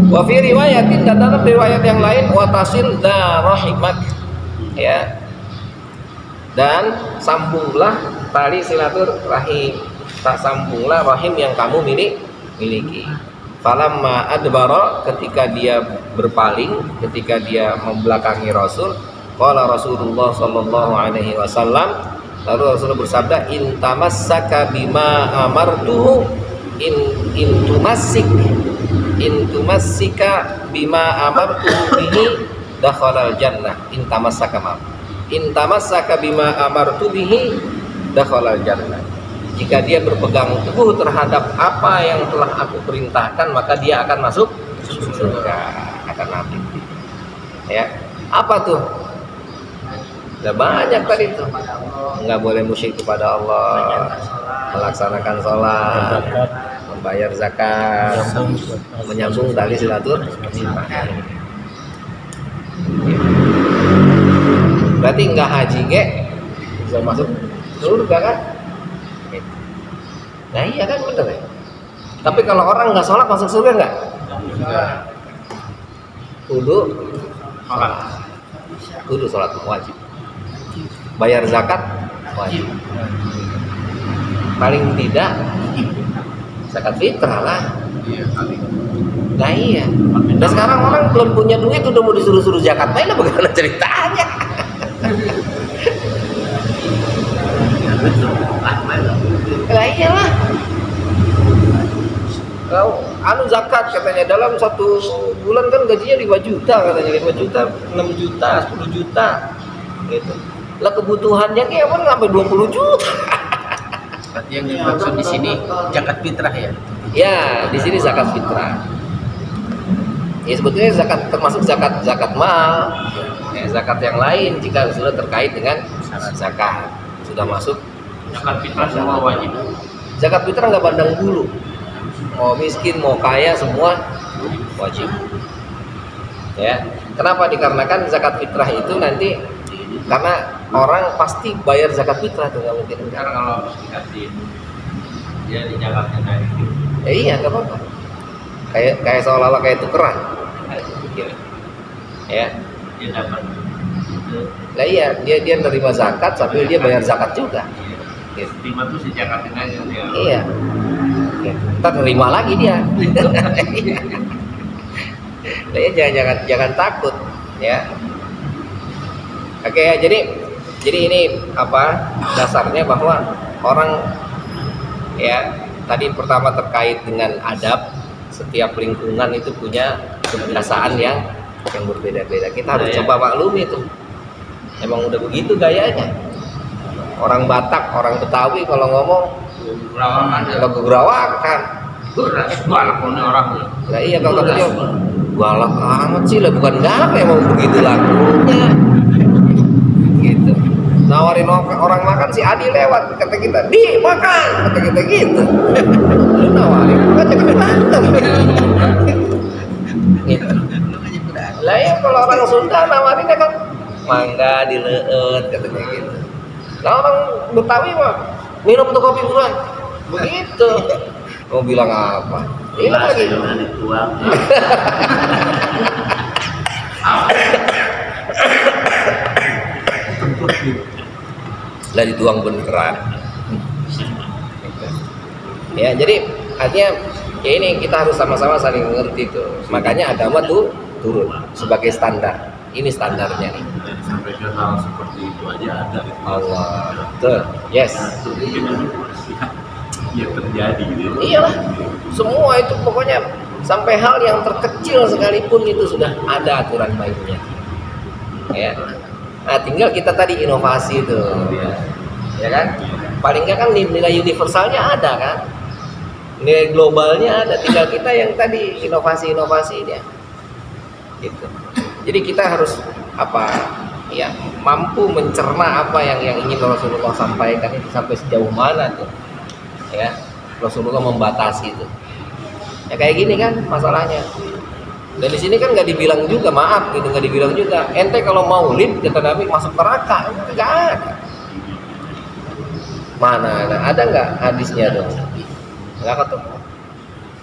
Speaker 1: Wa fi riwayatin, dan dalam riwayat yang lain, wa tasil dza rahimak, ya. Dan sambunglah tali silaturahim, tak sambunglah rahim yang kamu miliki. Falamma adbara, ketika dia berpaling, ketika dia membelakangi Rasul, qala Rasulullah sallallahu alaihi wasallam, lalu Rasulullah bersabda, in tamassaka bima amartuhu in tumassika bima amartuhu bihi dakhalal jannah. In tamassaka bima amartu bihi dakhalal jannah. Jika dia berpegang teguh terhadap apa yang telah aku perintahkan, maka dia akan masuk surga, kata Nabi. Ya, apa tuh? Udah banyak tadi tuh. Nggak boleh musyrik kepada Allah, melaksanakan sholat, membayar zakat, menyambung tali silaturahim. Berarti nggak haji bisa masuk surga kan? Nah iya kan, bener ya. Tapi kalau orang nggak sholat masuk surga nggak? Kudu sholat wajib. Bayar zakat wajib. Paling tidak zakat fitrah lah. Nah iya. Dan sekarang orang belum punya duit udah mau disuruh-suruh zakat, mana bagaimana ceritanya? Lah iyalah. Kau zakat katanya dalam 1 bulan kan gajinya 5 juta katanya, 5 juta, 6 juta, 10 juta gitu. Lah kebutuhannya kayak apa sampai 20 juta.
Speaker 3: Berarti yang dimaksud di sini zakat fitrah ya?
Speaker 1: Ya, di sini zakat fitrah. Ya sebetulnya zakat termasuk zakat mal, ya, zakat yang lain jika sudah terkait dengan zakat sudah masuk.
Speaker 2: Zakat fitrah semua wajib.
Speaker 1: Zakat fitrah nggak pandang bulu, mau miskin mau kaya semua wajib. Ya, kenapa? Dikarenakan zakat fitrah itu nanti karena orang pasti bayar zakat fitrah tuh, nggak mungkin.
Speaker 2: Karena kalau dikasih dia di zakatnya naik.
Speaker 1: Ya iya, nggak apa-apa. Kayak seolah-olah kayak tukeran. Ya.
Speaker 2: Dia dapat.
Speaker 1: Lah iya, dia nerima zakat sambil dia bayar zakat juga. Gitu.
Speaker 2: Terima tuh si zakatnya aja dia.
Speaker 1: Iya. Ntar nerima lagi dia. Nah, ya jangan takut ya. Oke ya, jadi ini apa dasarnya bahwa orang ya tadi pertama terkait dengan adab, setiap lingkungan itu punya kebiasaan yang berbeda-beda. Kita harus coba maklumi itu. Emang udah begitu gayanya. Orang Batak, orang Betawi kalau ngomong
Speaker 2: Gurawakan.
Speaker 1: kalau kegerawakan.
Speaker 2: Guras, balak punya orang.
Speaker 1: Nah iya kalau kata dia galak amat sih lah, bukan galak emang begitu lakunya gitu. Nawarin orang makan, si Adi lewat, kata kita, di makan, kata kita gitu. Lu nawarin aja kita datang gitu. Lah ya kalau orang Sunda nawarinnya kan mangga dileut, katanya gitu. Nah orang Betawi mah minum tuh kopi buruan begitu. Mau bilang apa? Ini lagi
Speaker 4: dituang.
Speaker 1: lah dituang beneran. Ya jadi artinya ya ini kita harus sama-sama saling mengerti tuh. Makanya agama tuh turun sebagai standar. Ini standarnya nih.
Speaker 2: Sampai ke hal seperti itu aja ada.
Speaker 1: Allah, betul. Yes.
Speaker 2: Ya terjadi gitu.
Speaker 1: Iyalah. Semua itu pokoknya sampai hal yang terkecil sekalipun itu sudah ada aturan mainnya. Ya. Nah, tinggal kita tadi inovasi itu. Ya kan? Paling nggak kan nilai universalnya ada kan? Nilai globalnya ada, tinggal kita yang tadi inovasi-inovasinya. Gitu. Jadi kita harus apa? Ya, mampu mencerna apa yang ingin Rasulullah sampaikan itu sampai sejauh mana tuh. Ya, Rasulullah membatasi itu. Ya kayak gini kan masalahnya. Dan di sini kan nggak dibilang juga, maaf gitu, nggak dibilang juga. Ente kalau maulid kata Nabi masuk neraka, nggak ada. Mana ada nggak hadisnya tuh? Nggak ketemu.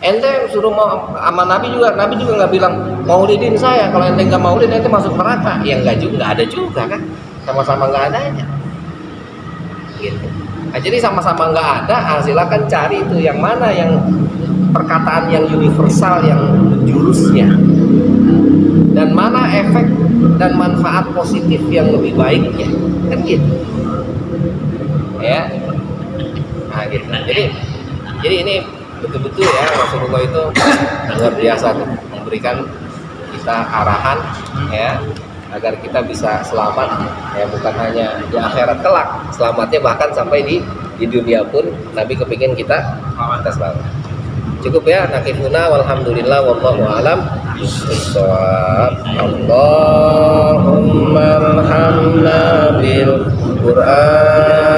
Speaker 1: Ente suruh mau sama Nabi juga nggak bilang maulidin saya. Kalau ente nggak maulid ente masuk neraka. Ya nggak juga, nggak ada juga kan? Sama-sama nggak adanya. Gitu. Nah, jadi sama-sama nggak ada, silakan cari itu yang mana yang perkataan yang universal, yang jurusnya, dan mana efek dan manfaat positif yang lebih baiknya, kan gitu. Ya, nah gitu. Jadi ini betul-betul ya Rasulullah itu luar biasa tuh, memberikan kita arahan ya agar kita bisa selamat ya, bukan hanya di akhirat kelak, selamatnya bahkan sampai di dunia pun Nabi kepingin kita selamat. Cukup ya, nakifuna walhamdulillah wallahu alam bissawab. Allahumma arhamna bil Qur'an